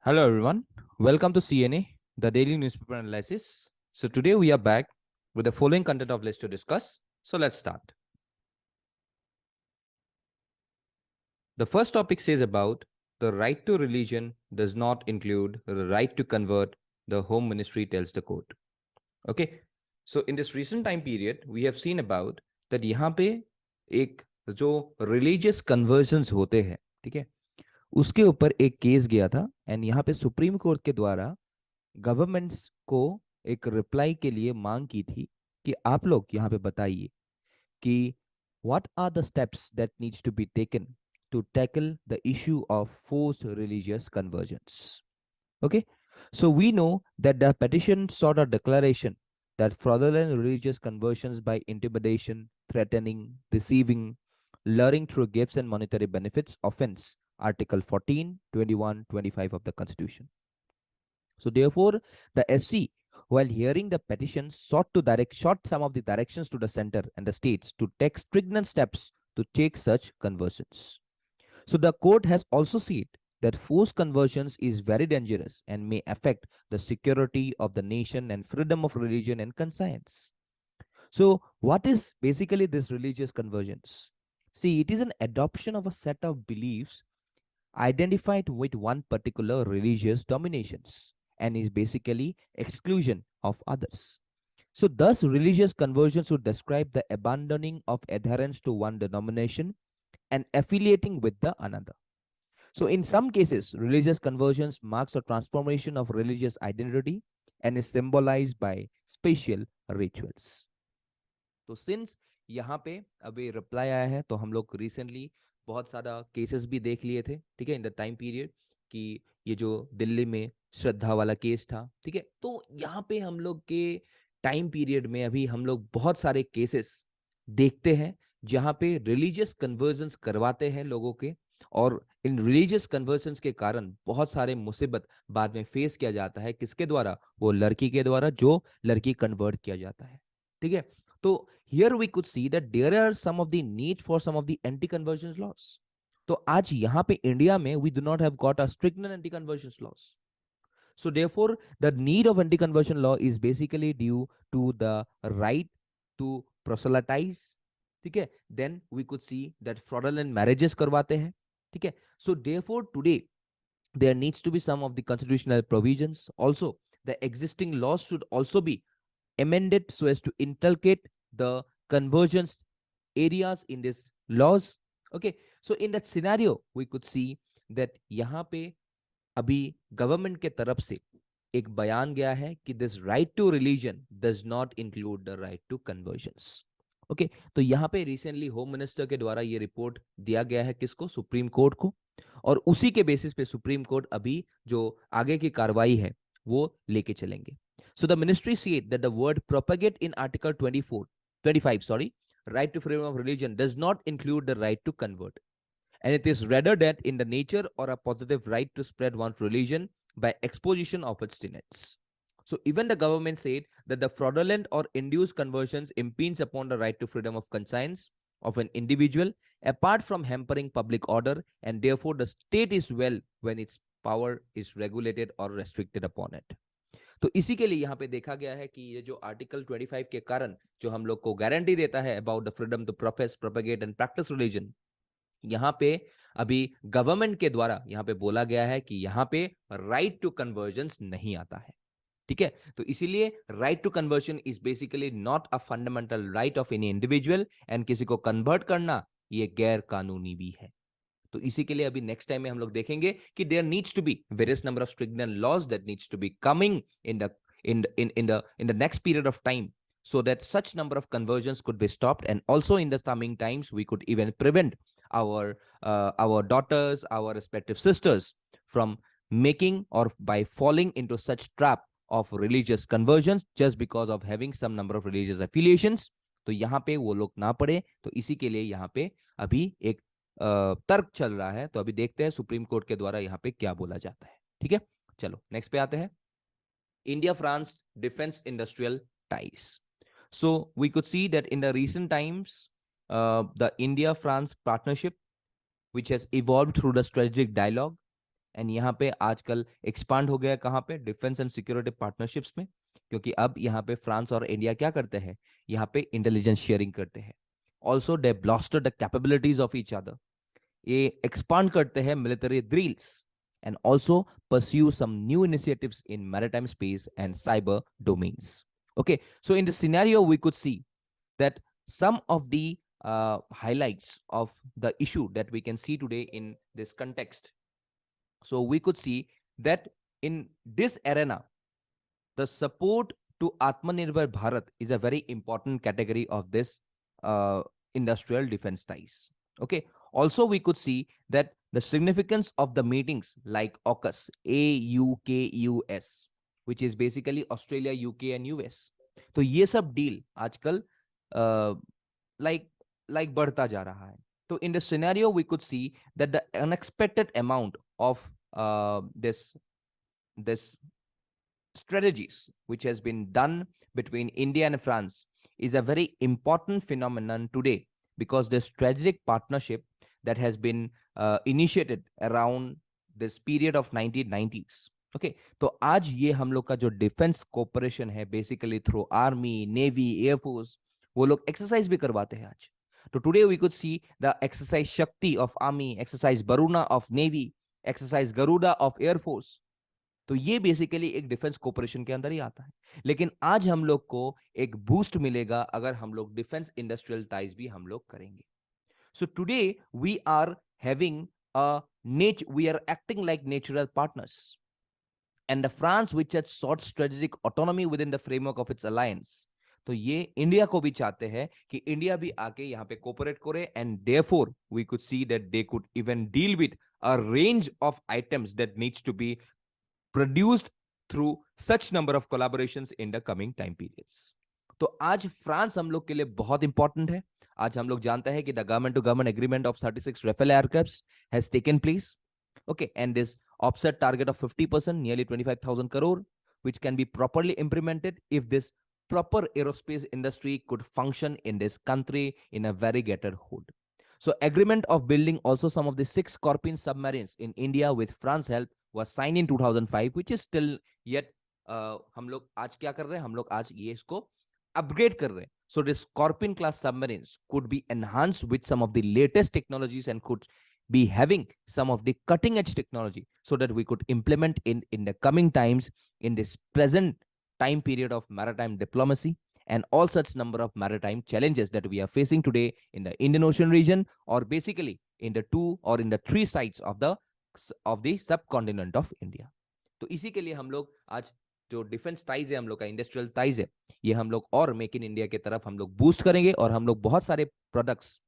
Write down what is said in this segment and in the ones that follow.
Hello everyone, welcome to CNA, the daily newspaper analysis. So today we are back with the following content of list to discuss. So let's start. The first topic says about the right to religion does not include the right to convert, the Home Ministry tells the court. Okay, so in this recent time period, we have seen about that यहाँ पे एक जो religious conversions होते हैं, ठीक है, उसके ऊपर एक केस गया था एंड यहाँ पे सुप्रीम कोर्ट के द्वारा गवर्नमेंट्स को एक रिप्लाई के लिए मांग की थी कि आप लोग यहाँ पे बताइए कि what are the steps that needs to be taken to tackle the issue of forced religious conversions. Okay, so we know that the petition sought a declaration that fraudulent religious conversions by intimidation, threatening, deceiving, luring through gifts and monetary benefits offense Article 14, 21, 25 of the Constitution. So therefore, the SC, while hearing the petition, sought some of the directions to the center and the states to take stringent steps to check such conversions. So the court has also said that forced conversions is very dangerous and may affect the security of the nation and freedom of religion and conscience. So what is basically this religious conversions? See, it is an adoption of a set of beliefs identified with one particular religious dominations and is basically exclusion of others. So thus religious conversions would describe the abandoning of adherence to one denomination and affiliating with the another. So in some cases, religious conversions marks a transformation of religious identity and is symbolized by special rituals. तो since यहाँ पे अभी reply आया है तो हम लोग recently बहुत सारा केसेस भी देख लिए थे, ठीक है, इन द टाइम पीरियड कि ये जो दिल्ली में श्रद्धा वाला केस था, ठीक है, तो यहाँ पे हम लोग के टाइम पीरियड में अभी हम लोग बहुत सारे केसेस देखते हैं जहाँ पे रिलीजियस कन्वर्जन्स करवाते हैं लोगों के और इन रिलीजियस कन्वर्जन्स के कारण बहुत सारे मुसीबत बाद में फेस किया जाता है. किसके द्वारा? वो लड़की के द्वारा जो लड़की कन्वर्ट किया जाता है, ठीक है. तो here we could see that there are some of the need for some of the anti-conversion laws. तो आज यहाँ पे इंडिया में we do not have got a strict anti-conversion laws. So therefore, the need of anti-conversion law is basically due to the right to proselytize. ठीक है, then we could see that fraudulent marriages करवाते हैं, ठीक है. So therefore, today there needs to be some of the constitutional provisions. Also, the existing laws should also be amended so as to inculcate the convergence areas in these laws. Okay, so in that scenario we could see that यहाँ पे अभी government के तरफ से एक बयान गया है कि this right to religion does not include the right to conversions. Okay, तो यहाँ पे रिसेंटली होम मिनिस्टर के द्वारा ये रिपोर्ट दिया गया है किसको? सुप्रीम कोर्ट को. और उसी के बेसिस पे सुप्रीम कोर्ट अभी जो आगे की कार्रवाई है वो लेके चलेंगे. So the ministry said that the word propagate in Article 25, right to freedom of religion does not include the right to convert. And it is rather that in the nature or a positive right to spread one's religion by exposition of its tenets. So even the government said that the fraudulent or induced conversions impedes upon the right to freedom of conscience of an individual apart from hampering public order, and therefore the state is well when its power is regulated or restricted upon it. तो इसी के लिए यहाँ पे देखा गया है कि ये जो आर्टिकल 25 के कारण जो हम लोग को गारंटी देता है about the freedom to profess, propagate and practise religion, यहाँ पे अभी गवर्नमेंट के द्वारा यहाँ पे बोला गया है कि यहाँ पे राइट टू कन्वर्जन्स नहीं आता है, ठीक है. तो इसीलिए right to conversion is basically not a fundamental right of any individual and किसी को कन्वर्ट करना ये गैर कानूनी भी है. तो इसी के लिए अभी नेक्स्ट टाइम में हम लोग देखेंगे कि there needs to be various number of strict laws that needs to be coming in the next period of time so that such number of conversions could be stopped, and also in the coming times we could even prevent our daughters, our respective sisters from making or by falling into such trap of religious conversions just because of having some number of religious affiliations. तो यहाँ पे वो लोग ना पड़े, तो इसी के लिए यहाँ पे अभी एक तर्क चल रहा है. तो अभी देखते हैं सुप्रीम कोर्ट के द्वारा यहाँ पे क्या बोला जाता है, ठीक है. चलो नेक्स्ट पे आते हैं. India France defense industrial ties. So we could see that in the recent times the India France partnership, which has evolved through the strategic dialogue and यहाँ पे आजकल एक्सपांड हो गया कहाँ पे, डिफेंस एंड सिक्योरिटी पार्टनरशिप्स में, क्योंकि अब यहाँ पे फ्रांस और इंडिया क्या करते हैं, यहाँ पे इंटेलिजेंस शेयरिंग करते हैं. Also they blasted the capabilities of each other. ये एक्सपांड करते हैं military drills and also pursue some new initiatives in maritime space and cyber domains. Okay, so in this scenario, we could see that some of the highlights of the issue that we can see today in this context. So we could see that in this arena, the support to Atmanirbhar Bharat is a very important category of this industrial defense ties. Okay. Also, we could see that the significance of the meetings like AUKUS, AUKUS, which is basically Australia, UK, and US. तो ये सब deal आजकल like बढ़ता जा रहा है. So in this scenario, we could see that the unexpected amount of this strategies which has been done between India and France is a very important phenomenon today, because the strategic partnership that has been initiated around this period of 1990s. Okay, तो आज ये हम लोग का जो defence cooperation है, basically through army, navy, air force, वो लोग एक्सरसाइज भी करवाते हैं आज. तो today we could see the exercise Shakti of army, exercise Varuna of navy, exercise Garuda of air force. तो ये बेसिकली एक डिफेंस कोऑपरेशन के अंदर ही आता है. लेकिन आज हम लोग को एक बूस्ट मिलेगा अगर हम लोग डिफेंस इंडस्ट्रियल टाइज भी हम लोग करेंगे. So today we are having we are acting like natural partners, and the France which has sought strategic autonomy within the framework of its alliance. तो ये इंडिया को भी चाहते हैं कि इंडिया भी आके यहाँ पे कोऑपरेट करे, and therefore we could see that they could even deal with a range of items that needs to be produced through such number of collaborations in the coming time periods. तो आज France हम लोग के लिए बहुत important है. आज हम लोग जानते हैं कि the government to government agreement of 36 Rafale aircrafts has taken place. Okay, and this offset target of 50%, nearly 25,000 crore, which can be properly implemented if this proper aerospace industry could function in this country in a variegated hold. So agreement of building also some of the 6 Scorpion submarines in India with France help was signed in 2005, which is still yet हम लोग आज क्या कर रहे हैं, हम लोग आज ये इसको अपग्रेड कर रहे हैं. So the Scorpion class submarines could be enhanced with some of the latest technologies and could be having some of the cutting edge technology, so that we could implement in the coming times in this present time period of maritime diplomacy and all such number of maritime challenges that we are facing today in the Indian Ocean region, or basically in the 2 or in the 3 sides of the subcontinent of India. तो इसी के लिए हम लोग आज जो defence ties है, हम लोग का इंडस्ट्रियल टाइज है, ये हम लोग और मेक इन इंडिया की तरफ हम लोग बूस्ट करेंगे, और हम लोग बहुत सारे प्रोडक्ट्स,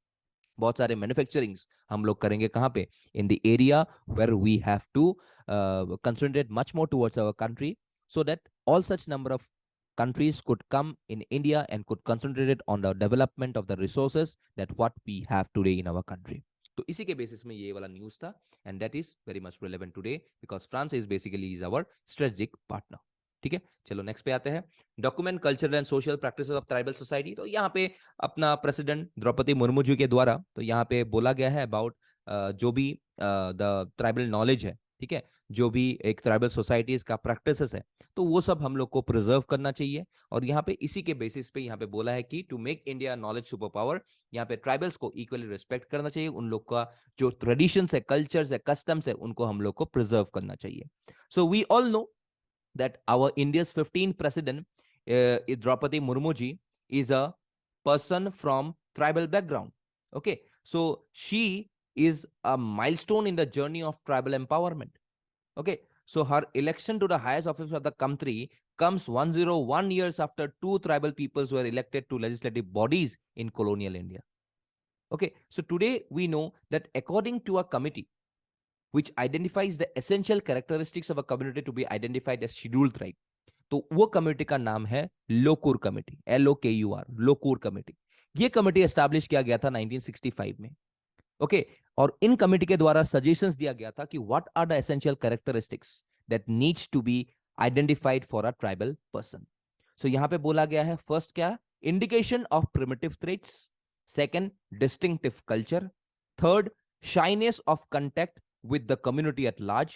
बहुत सारे मैन्युफैक्चरिंग्स हम लोग करेंगे कहाँ पे, in the area where we have to concentrate much more towards our country, so that all such number of countries could come in India and could concentrate it on the development of the resources that what we have today in our country. तो इसी के basis में ये वाला news था, and that is very much relevant today because France is basically is our strategic partner. ठीक है, चलो नेक्स्ट पे आते हैं. Document cultural and social practices of tribal society. तो यहाँ पे अपना प्रेसिडेंट द्रौपदी मुर्मू जी के द्वारा तो यहाँ पे बोला गया है अबाउट जो भी द ट्राइबल नॉलेज है, ठीक है, जो भी एक ट्राइबल सोसाइटीज का प्रैक्टिसेस है, तो वो सब हम लोग को प्रिजर्व करना चाहिए. और यहाँ पे इसी के बेसिस पे यहाँ पे बोला है कि to make India knowledge super power, यहाँ पे ट्राइबल्स को इक्वली रिस्पेक्ट करना चाहिए. उन लोग का जो ट्रेडिशंस है, कल्चर्स है, कस्टम्स है, उनको हम लोग को प्रिजर्व करना चाहिए. So we all know that our India's 15th president, Draupadi Murmu ji, is a person from tribal background. Okay, so she is a milestone in the journey of tribal empowerment. Okay, so her election to the highest office of the country comes 101 years after 2 tribal peoples were elected to legislative bodies in colonial India. Okay, so today we know that according to a committee which identifies the essential characteristics of a community to be identified as scheduled tribe, तो वो committee का नाम है Lokur committee, LOKUR, Lokur committee. ये committee establish किया गया था 1965 में. ओके, और इन कमेटी के द्वारा सजेशंस दिया गया था कि what are the essential characteristics that needs to be identified for a tribal person. सो यहां पे बोला गया है, फर्स्ट क्या, indication of primitive traits, second distinctive culture, third shyness of contact with the community at large,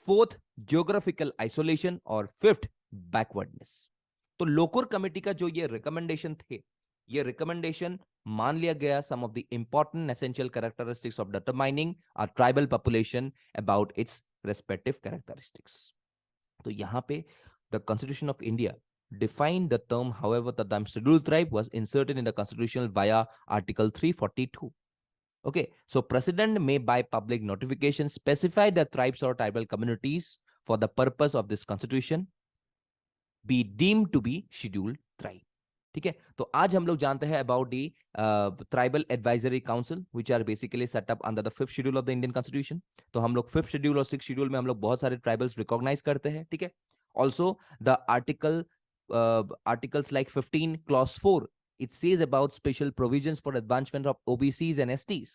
fourth geographical isolation और fifth backwardness. तो Lokur committee का जो ये रिकमेंडेशन थे, ये रिकमेंडेशन मान लिया गया some of the important essential characteristics of determining a tribal population about its respective characteristics. तो यहाँ पे the constitution of India defined the term, however the term scheduled tribe was inserted in the constitution via article 342. Okay, so president may by public notification specify the tribes or tribal communities for the purpose of this constitution be deemed to be scheduled tribe. ठीक है, तो आज हम लोग जानते हैं about the tribal advisory council which are basically set up under the fifth schedule of the Indian constitution. तो हम लोग फिफ्थ शेड्यूल और सिक्स शेड्यूल में हम लोग बहुत सारे ट्राइबल्स रिकॉग्नाइज करते हैं। ठीक है, also the articles like 15 clause 4, it says about special provisions for advancement of OBCs and STs.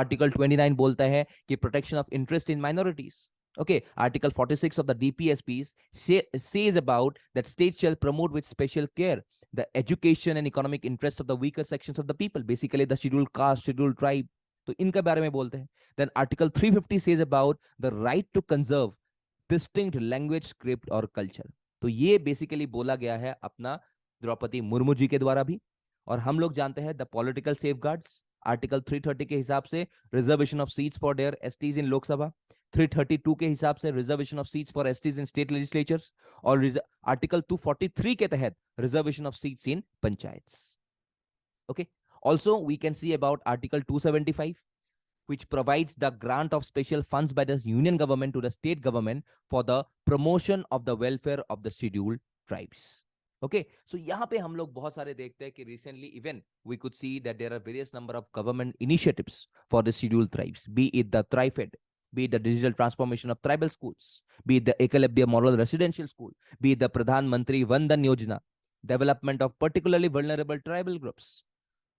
Article 29 बोलता है कि protection of interest in minorities. Okay, Article 46 of the DPSPs says about that states shall promote with special care the education and economic interest of the weaker sections of the people, basically the scheduled caste, scheduled tribe. तो इनके बारे में बोलते हैं. Then Article 350 says about the right to conserve distinct language, script और culture. तो ये basically बोला गया है अपना द्रौपदी मुर्मू जी के द्वारा भी। और हम लोग जानते हैं द पॉलिटिकल सेफगार्ड्स, आर्टिकल 330 के हिसाब से reservation of seats for their STs in Lok Sabha, 332 के हिसाब से reservation of seats for STs in state legislatures, और आर्टिकल 243 के तहत reservation of seats in panchayats. Okay, also we can see about article 275 which provides the grant of special funds by the union government to the state government for the promotion of the welfare of the scheduled tribes. Okay, so यहाँ पे हम लोग बहुत सारे देखते हैं कि recently even we could see that there are various number of government initiatives for the scheduled tribes, be it the TriFed, be it the digital transformation of tribal schools, be it the Ekalabya Model Residential School, be it the Pradhan Mantri Vandan Yojana, development of particularly vulnerable tribal groups.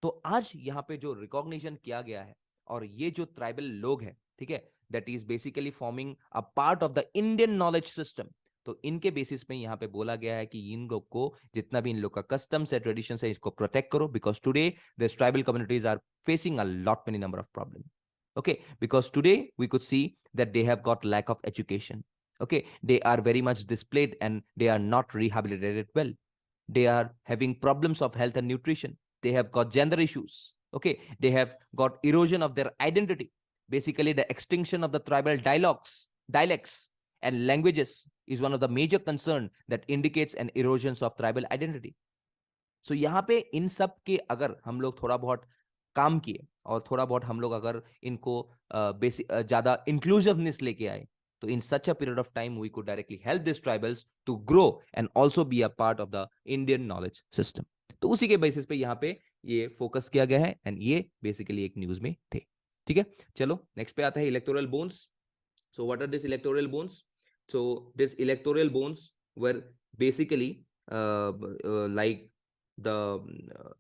तो आज यहाँ पे जो recognition किया गया है और ये जो ट्राइबल लोग हैं, ठीक है, that is basically forming a part of the Indian knowledge system. तो इनके बेसिस पे यहाँ पे बोला गया है कि इन लोग को जितना भी इन लोग का कस्टम्स है, ट्रेडिशन है, इसको प्रोटेक्ट करो, because today this tribal communities are facing a lot many number of problem. okay, because today we could see that they have got lack of education. Okay, they are very much displayed and they are not rehabilitated well. They are having problems of health and nutrition. They have got gender issues. Okay, they have got erosion of their identity, basically the extinction of the tribal dialects and languages is one of the major concern that indicates an erosion of tribal identity. So यहाँ पे इन सब के अगर हम लोग थोड़ा बहुत काम किए और थोड़ा बहुत हम लोग अगर इनको ज्यादा इंक्लूसिवनेस लेके आए, तो in such a period of time we could directly help these tribals to grow and also be a part of the Indian knowledge system. तो उसी के बेसिस पे यहाँ पे ये फोकस किया गया है एंड ये बेसिकली एक न्यूज में थे। ठीक है, चलो नेक्स्ट पे आता है electoral bonds. So what are this electoral bonds? So this electoral bonds were basically like the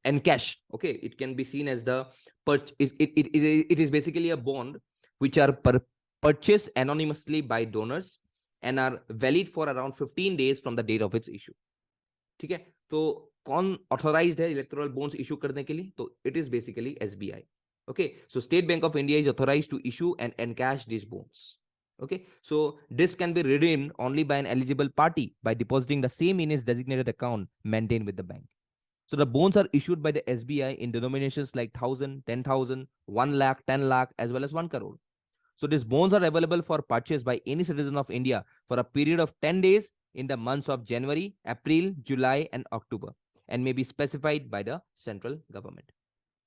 encash. Okay, it can be seen as the it is basically a bond which are purchased anonymously by donors and are valid for around 15 days from the date of its issue. ठीक है, तो कौन authorised है electoral bones issue करने के लिए? तो it is basically SBI. Okay, so State Bank of India is authorised to issue and encash this bonds. Okay, so this can be redeemed only by an eligible party by depositing the same in its designated account maintained with the bank. So the bonds are issued by the SBI in denominations like 1,000, 10,000, 1 lakh, 10 lakh, as well as 1 crore. So these bonds are available for purchase by any citizen of India for a period of 10 days in the months of January, April, July, and October, and may be specified by the central government.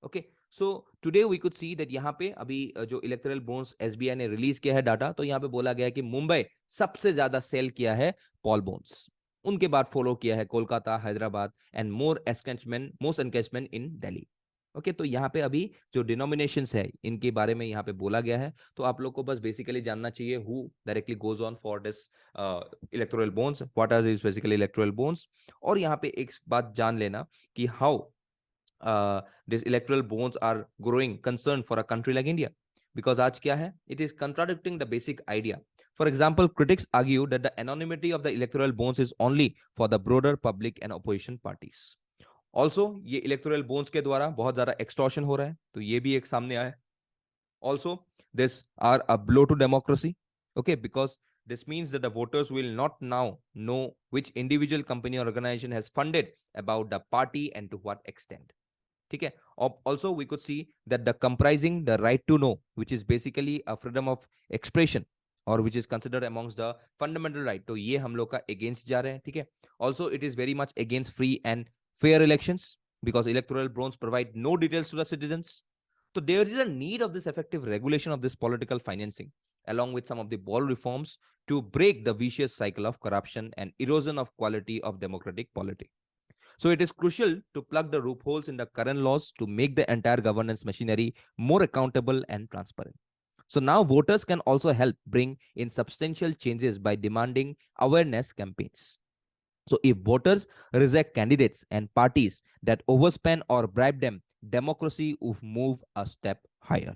Okay, so today we could see that यहाँ पे अभी जो electoral bones SBI ने release किया है data, तो यहाँ पे बोला गया है कि मुंबई सबसे ज्यादा सेल किया है पॉल बोन्स, उनके बाद फॉलो किया है Kolkata, Hyderabad and most encroachment in Delhi. Okay, तो यहाँ पे अभी जो डिनोमिनेशंस है इनके बारे में यहाँ पे बोला गया है, तो आप लोग को बस बेसिकली जानना चाहिए who directly goes on for this electoral bonds, what are this basically electoral bonds. और यहाँ पे एक बात जान लेना कि how these electoral bonds are growing concern for a country like India, because आज क्या है, it is contradicting the basic idea. For example, critics argue that the anonymity of the electoral bonds is only for the broader public and opposition parties. Also, ये electoral bonds के द्वारा बहुत ज़्यादा extortion हो रहा है, तो ये भी एक सामने आया है. Also, this are a blow to democracy. Okay, because This means that the voters will not now know which individual company or organization has funded about the party and to what extent. ठीक है. Also we could see that the comprising the right to know, which is basically a freedom of expression or which is considered amongst the fundamental right, तो ये हम लोग का against जा रहे हैं. ठीक है. Also it is very much against free and fair elections because electoral bonds provide no details to the citizens. So there is a need of this effective regulation of this political financing along with some of the bold reforms to break the vicious cycle of corruption and erosion of quality of democratic polity. So it is crucial to plug the loopholes in the current laws to make the entire governance machinery more accountable and transparent. So now voters can also help bring in substantial changes by demanding awareness campaigns. So if voters reject candidates and parties that overspend or bribe them, democracy will move a step higher.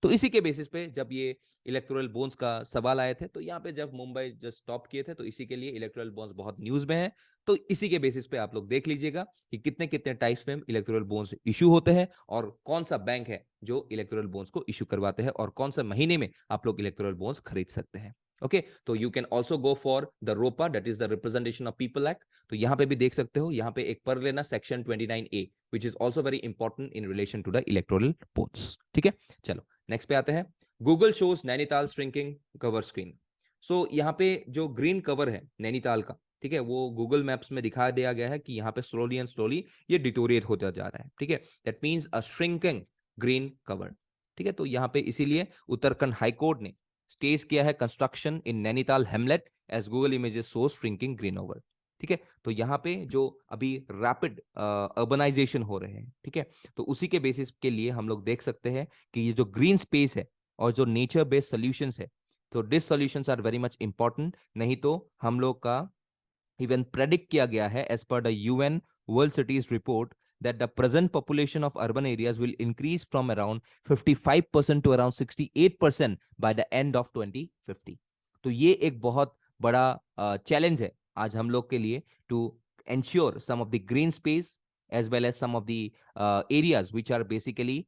तो इसी के basis पे जब ये electoral bonds का सवाल आए थे तो यहाँ पे जब मुंबई जस्ट स्टॉप किए थे तो इसी के लिए इलेक्टोरल बॉन्ड्स बहुत न्यूज में है. तो इसी के बेसिस पे आप लोग देख लीजिएगा कि कितने कितने टाइप्स में इलेक्टोरल बॉन्ड्स इशू होते हैं और कौन सा बैंक है जो इलेक्टोरल बॉन्ड्स को इशू करवाते हैं और कौन सा महीने में आप लोग इलेक्टोरल बॉन्ड्स खरीद सकते हैं. ओके तो you can also go for the ROPA that is the representation of people act. तो यहाँ पे भी देख सकते हो, यहाँ पे एक पढ़ लेना section 29A which is also very important in relation to the electoral bonds. ठीक है, चलो नेक्स्ट पे आते हैं. Google shows Nainital shrinking cover screen. So यहाँ पे जो ग्रीन कवर है नैनीताल का, ठीक है, वो गूगल मैप्स में दिखा दिया गया है कि यहाँ पे स्लोली एंड स्लोली ये डिटोरिएट होता जा रहा है. ठीक है, that means a shrinking green cover. ठीक है, तो यहाँ पे इसीलिए उत्तराखंड हाईकोर्ट ने स्टेज किया है construction in Nainital hamlet as Google images shows shrinking green over. ठीक है, तो यहाँ पे जो अभी रैपिड अर्बनाइजेशन हो रहे हैं, ठीक है, तो उसी के बेसिस के लिए हम लोग देख सकते हैं कि ये जो ग्रीन स्पेस है और जो नेचर बेस्ड सॉल्यूशंस है, तो this solutions are very much important. नहीं तो हम लोग का इवन प्रेडिक्ट किया गया है as per the UN world cities report that the present population of urban areas will increase from around 55% to around 68% by the end of 2050. तो ये एक बहुत बड़ा चैलेंज है आज हम लोग के लिए to ensure some of the green space as well as some of the areas which are basically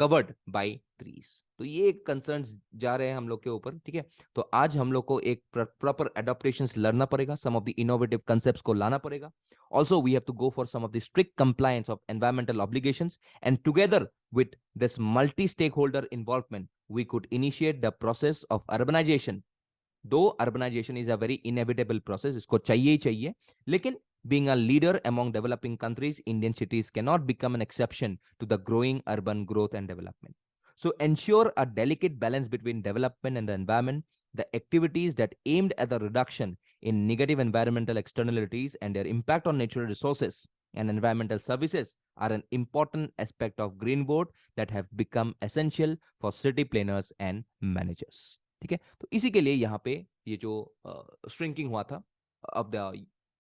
covered by trees. तो ये कंसर्न्स जा रहे हैं हम लोग के ऊपर. ठीक है, तो आज हम लोग को एक प्रॉपर एडॉप्टेशंस लड़ना पड़ेगा, सम ऑफ द इनोवेटिव कंसेप्ट्स को लाना पड़ेगा. Also we have to go for some of the strict compliance of environmental obligations, and together with this multi-stakeholder involvement we could initiate the process of urbanization. Though urbanization is a very inevitable process, इसको चाहिए ही चाहिए, लेकिन being a leader among developing countries, Indian cities cannot become an exception to the growing urban growth and development. So ensure a delicate balance between development and the environment. The activities that aimed at the reduction in negative environmental externalities and their impact on natural resources and environmental services are an important aspect of green board that have become essential for city planners and managers. ठीक है, तो इसी के लिए यहाँ पे ये जो श्रिंकिंग हुआ था of the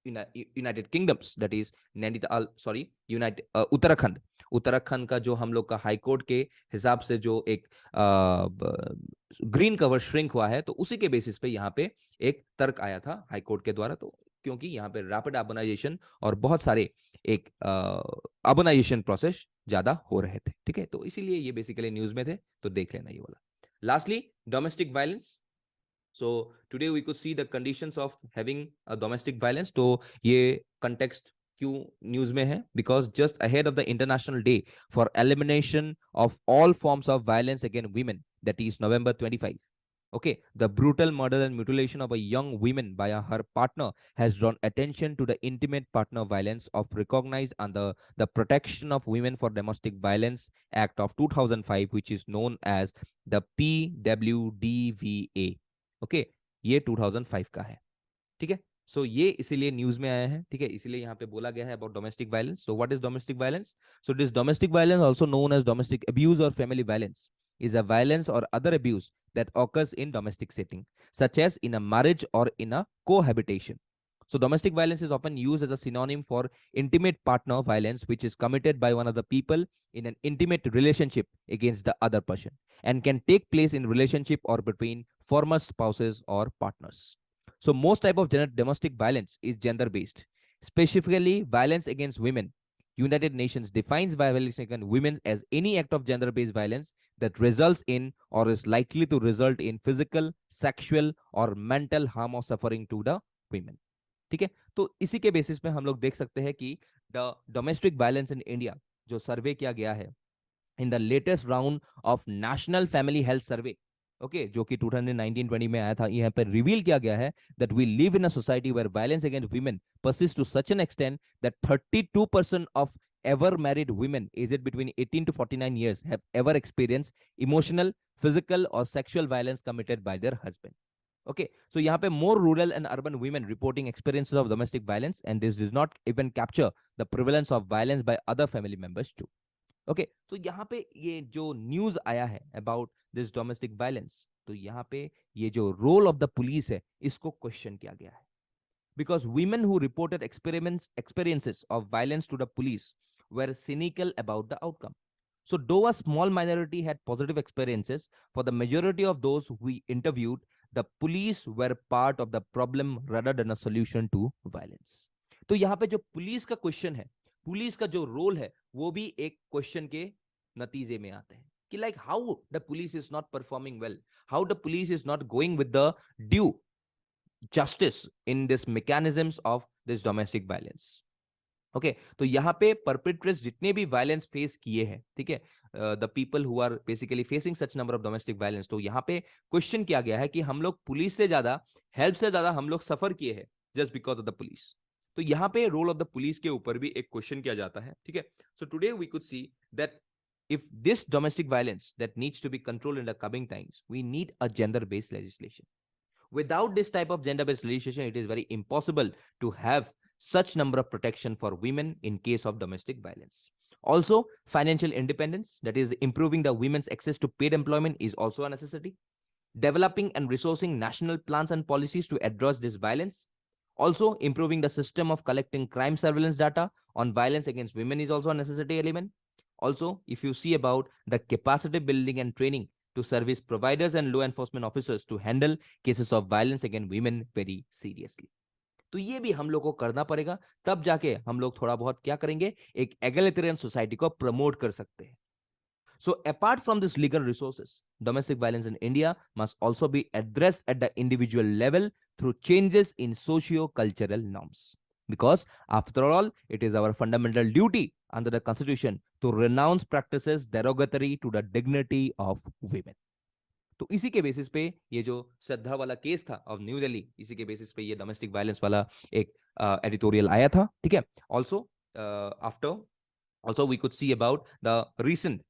United kingdoms, that is Nainital, sorry United Uttarakhand का जो हम लोग का हाई कोर्ट के हिसाब से जो एक ग्रीन कवर श्रिंक हुआ है, तो उसी के बेसिस पे यहाँ पे एक तर्क आया था हाई कोर्ट के द्वारा. तो क्योंकि यहाँ पे रैपिड अर्बनाइजेशन और बहुत सारे एक अर्बनाइजेशन प्रोसेस ज्यादा हो रहे थे. ठीक है, तो इसीलिए ये बेसिकली न्यूज में थे, तो देख लेना ये वाला. Lastly, domestic violence. So today we could see the conditions of having a domestic violence. तो ये context क्यों न्यूज में है? Because just ahead of the International Day for Elimination of all forms of violence against women, that is November 25. Okay, the brutal murder and mutilation of a young woman by her partner has drawn attention to the intimate partner violence of recognized under the Protection of Women for Domestic Violence Act of 2005, which is known as the PWDVA. Okay, ये 2005 का है. ठीक है, सो ये इसीलिए news में आया है. ठीक है, इसीलिए यहाँ पे बोला गया है about domestic violence. So what is domestic violence? So this domestic violence also known as domestic abuse और family violence is a violence or other abuse that occurs in domestic setting, such as in a marriage or in a cohabitation. So domestic violence is often used as a synonym for intimate partner violence, which is committed by one of the people in an intimate relationship against the other person and can take place in relationship or between former spouses or partners. So most type of domestic violence is gender based. Specifically, violence against women United Nations defines violence against women as any act of gender-based violence that results in or is likely to result in physical, sexual or mental harm or suffering to the women. ठीक है, तो इसी के basis पे हम लोग देख सकते हैं कि the domestic violence in India जो सर्वे किया गया है in the latest round of national family health survey, okay, जो कि 2019-20 में आया था, यहाँ पर रिवील किया गया है that we live in a society where violence against women persist to such an extent that 32% of ever married women aged between 18 to 49 years have ever experienced emotional, physical or sexual violence committed by their husband. Okay, so यहाँ पे more rural and urban women reporting experiences of domestic violence, and this does not even capture the prevalence of violence by other family members too. Okay, तो यहाँ पे ये जो news आया है about this domestic violence, तो यहाँ पे ये जो रोल ऑफ द पुलिस है इसको क्वेश्चन किया गया है, because women who reported experiences of violence to the police were cynical about the outcome. So though a small minority had positive experiences, for the majority of those we interviewed, the police were part of the problem rather than a solution to violence. तो यहाँ पे जो police का question है, police का जो role है, वो भी एक क्वेश्चन के नतीजे में आते हैं कि like how the police is not performing well, how the police is not going with the due justice in this mechanisms of this domestic violence. Okay, तो यहाँ पे परपेट्रेट्स जितने भी वायलेंस फेस किए हैं, ठीक है, the people who are basically facing such number of domestic violence, तो यहाँ पे क्वेश्चन किया गया है कि हम लोग पुलिस से ज्यादा, हेल्प से ज्यादा हम लोग सफर किए हैं just because of the police. तो यहाँ पे रोल ऑफ द पुलिस के ऊपर भी एक क्वेश्चन किया जाता है, ठीक है. So today we could see that if this domestic violence that needs to be controlled in the coming times, we need a gender based legislation. Without this type of gender based legislation, it is very impossible to have such number of protection for women in case of domestic violence. Also, financial independence, that is improving the women's access to paid employment, is also a necessity. Developing and resourcing national plans and policies to address this violence. Also, improving the system of collecting crime surveillance data on violence against women is also a necessary element. Also, if you see about the capacity building and training to service providers and law enforcement officers to handle cases of violence against women very seriously. तो ये भी हम लोग को करना पड़ेगा, तब जाके हम लोग थोड़ा बहुत क्या करेंगे, एक एगलिटेरियन सोसाइटी को प्रमोट कर सकते हैं. So apart from this legal resources, domestic violence in India must also be addressed at the individual level through changes in socio-cultural norms. Because after all, it is our fundamental duty under the Constitution to renounce practices derogatory to the dignity of women. तो इसी के basis पे ये जो श्रद्धा वाला case था of new Delhi, इसी के बेसिस पे ये डोमेस्टिक वायलेंस वाला एक एडिटोरियल आया था, ठीक है. Also after also we could see about the recent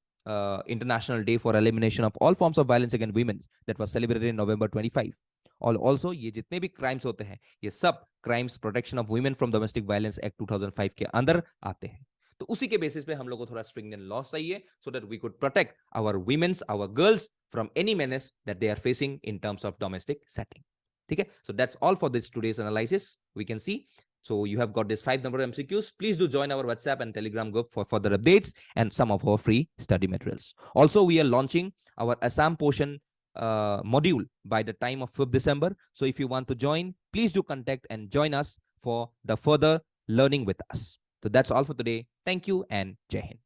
International Day for Elimination of All Forms of Violence Against Women that was celebrated in November 25. और ऑल्सो ये जितने भी क्राइम्स होते हैं, ये सब crimes protection of women from domestic violence act 2005 के अंदर आते हैं. तो उसी के बेसिस पे हम लोग को थोड़ा स्ट्रिंजेंट लॉस चाहिए so that we could protect our womens, our girls from any menace that they are facing in terms of domestic setting. ठीक है, so that's all for this today's analysis. We can see, so you have got this 5 number MCQs. Please do join our WhatsApp and Telegram group for further updates and some of our free study materials. Also, we are launching our Assam portion module by the time of 5th December. So if you want to join, please do contact and join us for the further learning with us. So that's all for today. Thank you and Jai Hind.